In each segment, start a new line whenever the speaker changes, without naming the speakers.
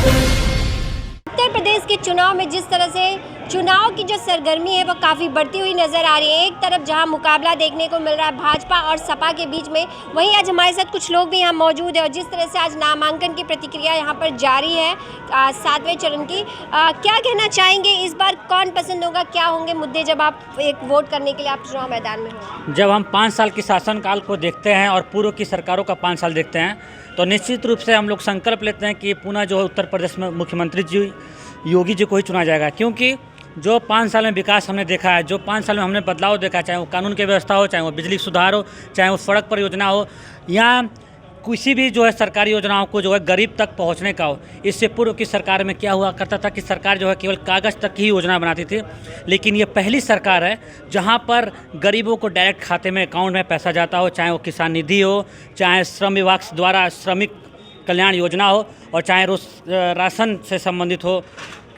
उत्तर प्रदेश के चुनाव में जिस तरह से चुनाव की जो सरगर्मी है वो काफ़ी बढ़ती हुई नज़र आ रही है। एक तरफ जहां मुकाबला देखने को मिल रहा है भाजपा और सपा के बीच में, वहीं आज हमारे साथ कुछ लोग भी यहाँ मौजूद है और जिस तरह से आज नामांकन की प्रतिक्रिया यहाँ पर जारी है 7वें चरण की, क्या कहना चाहेंगे इस बार कौन पसंद होगा, क्या होंगे मुद्दे जब आप एक वोट करने के लिए आप चुनाव मैदान में हो?
जब हम 5 साल की शासनकाल को देखते हैं और पूर्व की सरकारों का 5 साल देखते हैं तो निश्चित रूप से हम लोग संकल्प लेते हैं कि पुनः जो उत्तर प्रदेश में मुख्यमंत्री जी योगी जी को ही चुना जाएगा, क्योंकि जो 5 साल में विकास हमने देखा है, जो 5 साल में हमने बदलाव देखा, चाहे वो कानून की व्यवस्था हो, चाहे वो बिजली सुधार हो, चाहे वो सड़क परियोजना हो, या किसी भी जो है सरकारी योजनाओं को जो है गरीब तक पहुंचने का हो। इससे पूर्व की सरकार में क्या हुआ करता था कि सरकार जो है केवल कागज़ तक ही योजना बनाती थी, लेकिन ये पहली सरकार है जहां पर गरीबों को डायरेक्ट खाते में अकाउंट में पैसा जाता हो, चाहे वो किसान निधि हो, चाहे श्रम विभाग द्वारा श्रमिक कल्याण योजना हो, और चाहे राशन से संबंधित हो।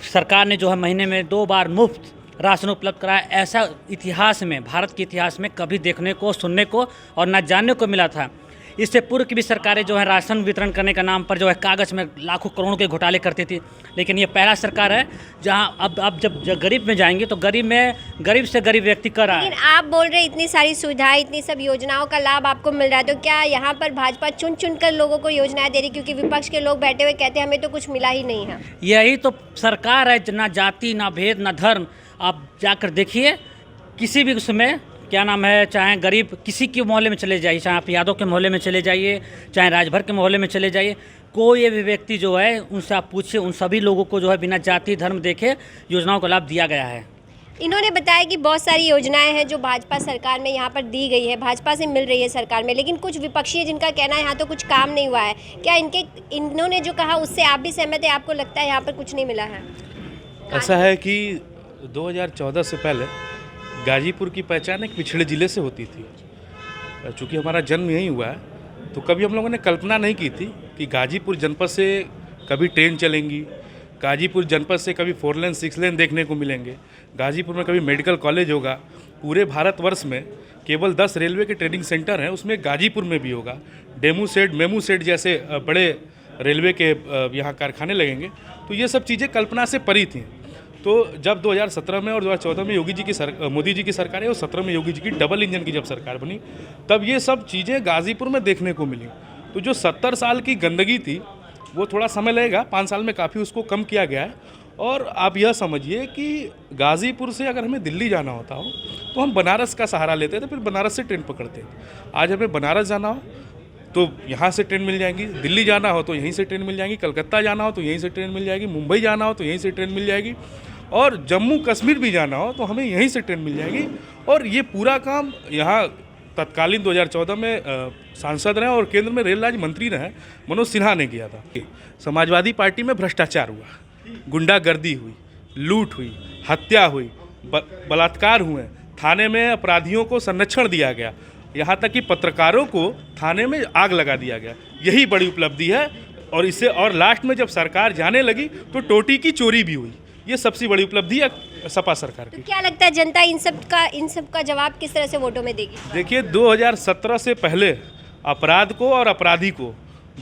सरकार ने जो है महीने में 2 बार मुफ्त राशन उपलब्ध कराया। ऐसा इतिहास में, भारत के इतिहास में कभी देखने को, सुनने को और न जानने को मिला था। इससे पूर्व की भी सरकारें जो है राशन वितरण करने का नाम पर जो है कागज़ में लाखों करोड़ों के घोटाले करती थी, लेकिन ये पहला सरकार है जहां अब जब गरीब में जाएंगे तो गरीब से गरीब व्यक्ति कर रहा है।
लेकिन आप बोल रहे इतनी सारी सुविधाएं, इतनी सब योजनाओं का लाभ आपको मिल रहा है, तो क्या यहाँ पर भाजपा चुन चुन कर लोगों को योजनाएं दे रही? क्योंकि विपक्ष के लोग बैठे हुए कहते हैं हमें तो कुछ मिला ही नहीं है।
यही तो सरकार है, ना जाति, ना भेद, ना धर्म। आप जाकर देखिए किसी भी उसमें क्या नाम है, चाहे गरीब किसी के मोहल्ले में चले जाइए, चाहे आप यादव के मोहल्ले में चले जाइए, चाहे राजभर के मोहल्ले में चले जाइए, कोई भी व्यक्ति जो है उनसे आप पूछिए, उन सभी लोगों को जो है बिना जाति धर्म देखे योजनाओं का लाभ दिया गया है।
इन्होंने बताया कि बहुत सारी योजनाएं हैं जो भाजपा सरकार में यहाँ पर दी गई है, भाजपा से मिल रही है सरकार में, लेकिन कुछ विपक्षी है जिनका कहना है यहाँ तो कुछ काम नहीं हुआ है। क्या इन्होंने जो कहा उससे आप भी सहमत है? आपको लगता है यहाँ पर कुछ नहीं मिला है?
ऐसा है कि 2014 से पहले गाजीपुर की पहचान एक पिछड़े ज़िले से होती थी। चूँकि हमारा जन्म यहीं हुआ है तो कभी हम लोगों ने कल्पना नहीं की थी कि गाजीपुर जनपद से कभी ट्रेन चलेंगी, गाजीपुर जनपद से कभी 4 लेन 6 लेन देखने को मिलेंगे, गाजीपुर में कभी मेडिकल कॉलेज होगा। पूरे भारतवर्ष में केवल 10 रेलवे के ट्रेनिंग सेंटर हैं, उसमें गाजीपुर में भी होगा। डेमू सेट, मेमू सेट जैसे बड़े रेलवे के यहाँ कारखाने लगेंगे। तो ये सब चीज़ें कल्पना से परी थी। तो जब 2017 में और 2014 में मोदी जी की सरकार है और 17 में योगी जी की डबल इंजन की जब सरकार बनी, तब ये सब चीज़ें गाजीपुर में देखने को मिली। तो जो 70 साल की गंदगी थी वो थोड़ा समय लगेगा, 5 साल में काफ़ी उसको कम किया गया है। और आप यह समझिए कि गाजीपुर से अगर हमें दिल्ली जाना होता हो तो हम बनारस का सहारा लेते थे, फिर बनारस से ट्रेन पकड़ते थे। आज हमें बनारस जाना हो तो यहाँ से ट्रेन मिल जाएगी, दिल्ली जाना हो तो यहीं से ट्रेन मिल जाएगी, कलकत्ता जाना हो तो यहीं से ट्रेन मिल जाएगी, मुंबई जाना हो तो यहीं से ट्रेन मिल जाएगी, और जम्मू कश्मीर भी जाना हो तो हमें यहीं से ट्रेन मिल जाएगी। और ये पूरा काम यहाँ तत्कालीन 2014 में सांसद रहे और केंद्र में रेल राज्य मंत्री रहे मनोज सिन्हा ने किया था। समाजवादी पार्टी में भ्रष्टाचार हुआ, गुंडागर्दी हुई, लूट हुई, हत्या हुई, बलात्कार हुए, थाने में अपराधियों को संरक्षण दिया गया, यहाँ तक कि पत्रकारों को थाने में आग लगा दिया गया। यही बड़ी उपलब्धि है। और इससे और लास्ट में जब सरकार जाने लगी तो टोटी की चोरी भी हुई। ये सबसे बड़ी उपलब्धि है सपा सरकार की।
तो क्या लगता है जनता इन सब का जवाब किस तरह से वोटों में देगी?
देखिए 2017 से पहले अपराध को और अपराधी को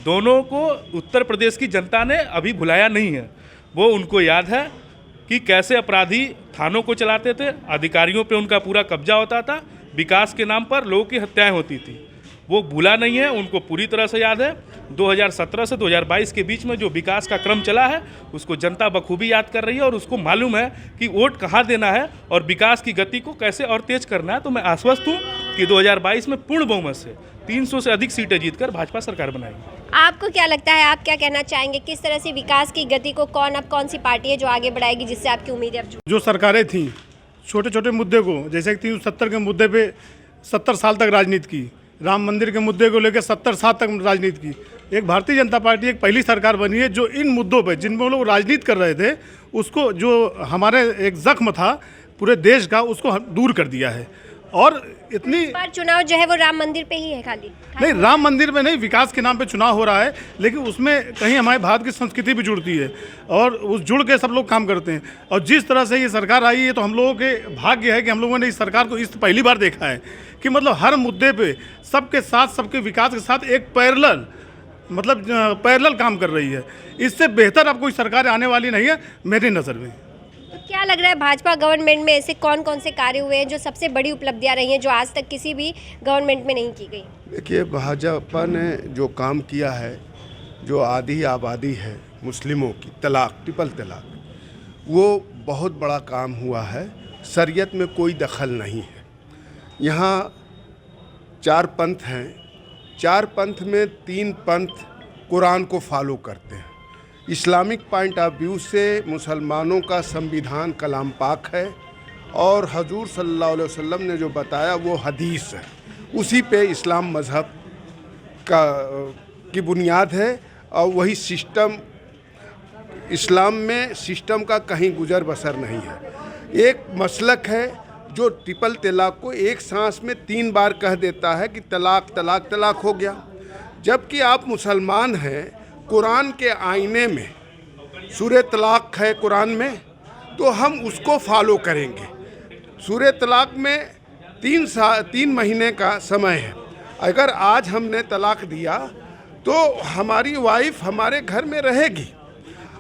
दोनों को उत्तर प्रदेश की जनता ने अभी भुलाया नहीं है। वो उनको याद है कि कैसे अपराधी थानों को चलाते थे, अधिकारियों पे उनका पूरा कब्जा होता था, विकास के नाम पर लोगों की हत्याएं होती थी। वो भूला नहीं है, उनको पूरी तरह से याद है। 2017 से 2022 के बीच में जो विकास का क्रम चला है उसको जनता बखूबी याद कर रही है और उसको मालूम है कि वोट कहाँ देना है और विकास की गति को कैसे और तेज करना है। तो मैं आश्वस्त हूँ कि 2022 में पूर्ण बहुमत से 300 से अधिक सीटें जीतकर भाजपा सरकार बनाएगी।
आपको क्या लगता है, आप क्या कहना चाहेंगे, किस तरह से विकास की गति को कौन सी पार्टी है जो आगे बढ़ाएगी, जिससे आपकी उम्मीद है?
जो सरकारें थीं छोटे छोटे मुद्दे को, जैसे 370 के मुद्दे पे 70 साल तक राजनीति की, राम मंदिर के मुद्दे को लेकर 70 साल तक राजनीति की। एक भारतीय जनता पार्टी एक पहली सरकार बनी है जो इन मुद्दों पे, जिन लोग राजनीति कर रहे थे, उसको, जो हमारे एक जख्म था पूरे देश का, उसको दूर कर दिया है। और इतनी
बार चुनाव जो है वो राम मंदिर पे ही है खाली
नहीं, राम मंदिर में नहीं, विकास के नाम पे चुनाव हो रहा है, लेकिन उसमें कहीं हमारे भारत की संस्कृति भी जुड़ती है और उस जुड़ के सब लोग काम करते हैं। और जिस तरह से ये सरकार आई है तो हम लोगों के भाग्य है कि हम लोगों ने इस सरकार को इस पहली बार देखा है कि मतलब हर मुद्दे पे सबके साथ, सबके विकास के साथ एक पैरेलल मतलब पैरेलल काम कर रही है। इससे बेहतर अब कोई सरकार आने वाली नहीं है मेरी नज़र में।
तो क्या लग रहा है भाजपा गवर्नमेंट में ऐसे कौन कौन से कार्य हुए हैं जो सबसे बड़ी उपलब्धियां रही हैं जो आज तक किसी भी गवर्नमेंट में नहीं की गई?
देखिए, भाजपा ने जो काम किया है, जो आधी आबादी है मुस्लिमों की, तलाक, ट्रिपल तलाक, वो बहुत बड़ा काम हुआ है। शरीयत में कोई दखल नहीं है। यहाँ 4 पंथ हैं, 4 पंथ में 3 पंथ कुरान को फॉलो करते हैं। इस्लामिक पॉइंट ऑफ व्यू से मुसलमानों का संविधान कलाम पाक है और हजूर सल्लल्लाहु अलैहि वसल्लम ने जो बताया वो हदीस है। उसी पे इस्लाम मज़हब की बुनियाद है और वही सिस्टम, इस्लाम में सिस्टम का कहीं गुजर बसर नहीं है। एक मसलक है जो ट्रिपल तलाक को एक सांस में 3 बार कह देता है कि तलाक तलाक तलाक हो गया। जबकि आप मुसलमान हैं, कुरान के आईने में सूरह तलाक है कुरान में, तो हम उसको फॉलो करेंगे। सूरह तलाक में 3 महीने का समय है। अगर आज हमने तलाक दिया तो हमारी वाइफ हमारे घर में रहेगी।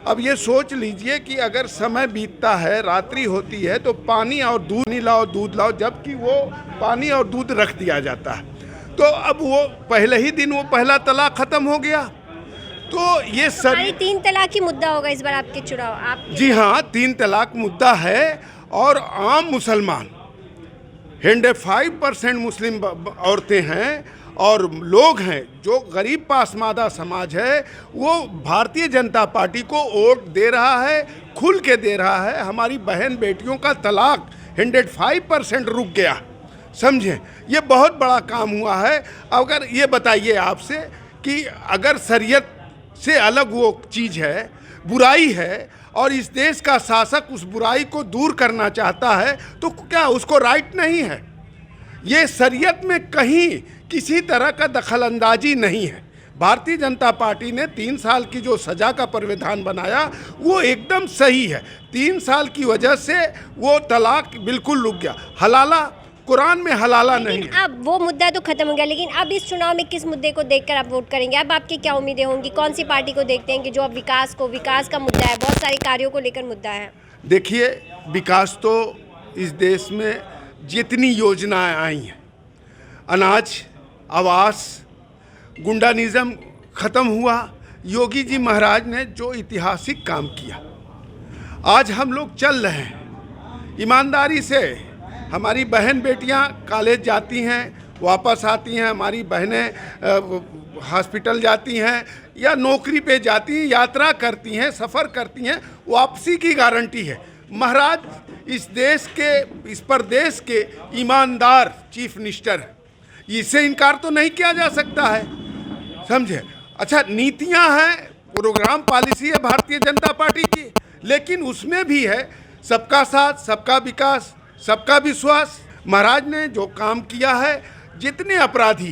अब ये सोच लीजिए कि अगर समय बीतता है, रात्रि होती है, तो पानी और दूध नहीं लाओ, दूध लाओ, जबकि वो पानी और दूध रख दिया जाता है। तो अब वो पहले ही दिन वो पहला तलाक ख़त्म हो गया। तो ये
सारी 3 तलाक की मुद्दा होगा इस बार आपके चुनाव? आप
जी हाँ, 3 तलाक मुद्दा है। और आम मुसलमान 105% मुस्लिम औरतें हैं और लोग हैं जो गरीब पासमादा समाज है, वो भारतीय जनता पार्टी को वोट दे रहा है, खुल के दे रहा है। हमारी बहन बेटियों का तलाक 105% रुक गया, समझें, ये बहुत बड़ा काम हुआ है। अगर ये बताइए आपसे कि अगर शरीयत से अलग वो चीज़ है, बुराई है, और इस देश का शासक उस बुराई को दूर करना चाहता है, तो क्या उसको राइट नहीं है? ये शरीयत में कहीं किसी तरह का दखलंदाजी नहीं है। भारतीय जनता पार्टी ने 3 साल की जो सज़ा का प्रावधान बनाया वो एकदम सही है। 3 साल की वजह से वो तलाक बिल्कुल रुक गया। हलाला, कुरान में हलाला नहीं है।
अब वो मुद्दा तो खत्म हो गया, लेकिन अब इस चुनाव में किस मुद्दे को देखकर आप वोट करेंगे? अब आपकी क्या उम्मीदें होंगी? कौन सी पार्टी को देखते हैं कि जो अब विकास का मुद्दा है, बहुत सारे कार्यों को लेकर मुद्दा है?
देखिए, विकास तो इस देश में जितनी योजनाएं आई हैं, अनाज, आवास, गुंडानिज़म ख़त्म हुआ, योगी जी महाराज ने जो ऐतिहासिक काम किया, आज हम लोग चल रहे हैं ईमानदारी से। हमारी बहन बेटियां कॉलेज जाती हैं, वापस आती हैं, हमारी बहनें हॉस्पिटल जाती हैं या नौकरी पे जाती हैं, यात्रा करती हैं, सफ़र करती हैं, वापसी की गारंटी है। महाराज इस देश के, इस प्रदेश के ईमानदार चीफ मिनिस्टर हैं, इससे इनकार तो नहीं किया जा सकता है, समझे। अच्छा, नीतियां हैं, प्रोग्राम पॉलिसी है भारतीय जनता पार्टी की, लेकिन उसमें भी है सबका साथ, सबका विकास, सबका विश्वास। महाराज ने जो काम किया है, जितने अपराधी,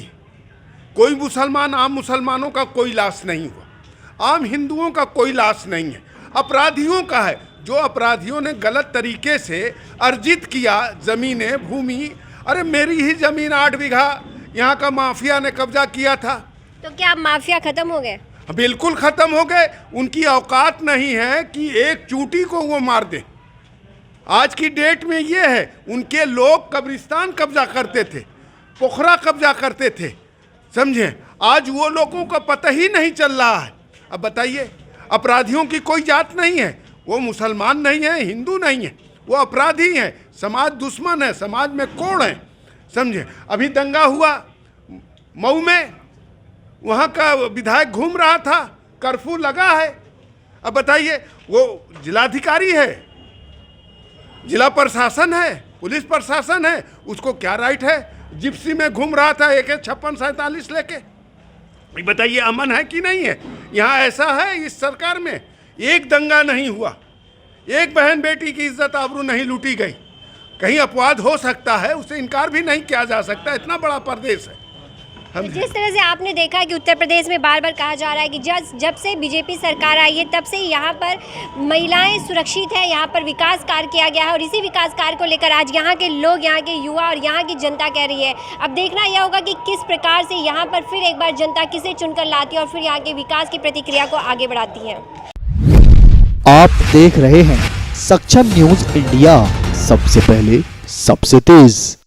कोई मुसलमान, आम मुसलमानों का कोई लाश नहीं हुआ, आम हिंदुओं का कोई लाश नहीं है, अपराधियों का है। जो अपराधियों ने गलत तरीके से अर्जित किया ज़मीनें, भूमि, अरे मेरी ही ज़मीन 8 बीघा यहाँ का माफिया ने कब्जा किया था।
तो क्या अब माफिया खत्म हो गए?
बिल्कुल ख़त्म हो गए। उनकी औकात नहीं है कि एक चूंटी को वो मार दें। आज की डेट में ये है, उनके लोग कब्रिस्तान कब्जा करते थे, पोखरा कब्जा करते थे, समझे। आज वो लोगों का पता ही नहीं चल रहा है। अब बताइए, अपराधियों की कोई जात नहीं है, वो मुसलमान नहीं है, हिंदू नहीं है, वो अपराधी हैं, समाज दुश्मन है, समाज में कोड़ है, समझे। अभी दंगा हुआ मऊ में, वहाँ का विधायक घूम रहा था, कर्फ्यू लगा है। अब बताइए, वो जिलाधिकारी है, जिला प्रशासन है, पुलिस प्रशासन है, उसको क्या राइट है? जिप्सी में घूम रहा था AK-56-47 लेके। बताइए, अमन है कि नहीं है? यहाँ ऐसा है, इस सरकार में एक दंगा नहीं हुआ, एक बहन बेटी की इज्जत आबरू नहीं लूटी गई। कहीं अपवाद हो सकता है, उसे इनकार भी नहीं किया जा सकता, इतना बड़ा प्रदेश है।
तो जिस तरह से आपने देखा कि उत्तर प्रदेश में बार बार कहा जा रहा है कि जब से बीजेपी सरकार आई है तब से यहाँ पर महिलाएं सुरक्षित है, यहाँ पर विकास कार्य किया गया है और इसी विकास कार्य को लेकर आज यहाँ के लोग, यहाँ के युवा और यहाँ की जनता कह रही है। अब देखना यह होगा कि किस प्रकार से यहाँ पर फिर एक बार जनता किसे चुनकर लाती है और फिर यहाँ के विकास की प्रतिक्रिया को आगे बढ़ाती है।
आप देख रहे हैं सक्षम न्यूज इंडिया, सबसे पहले सबसे तेज।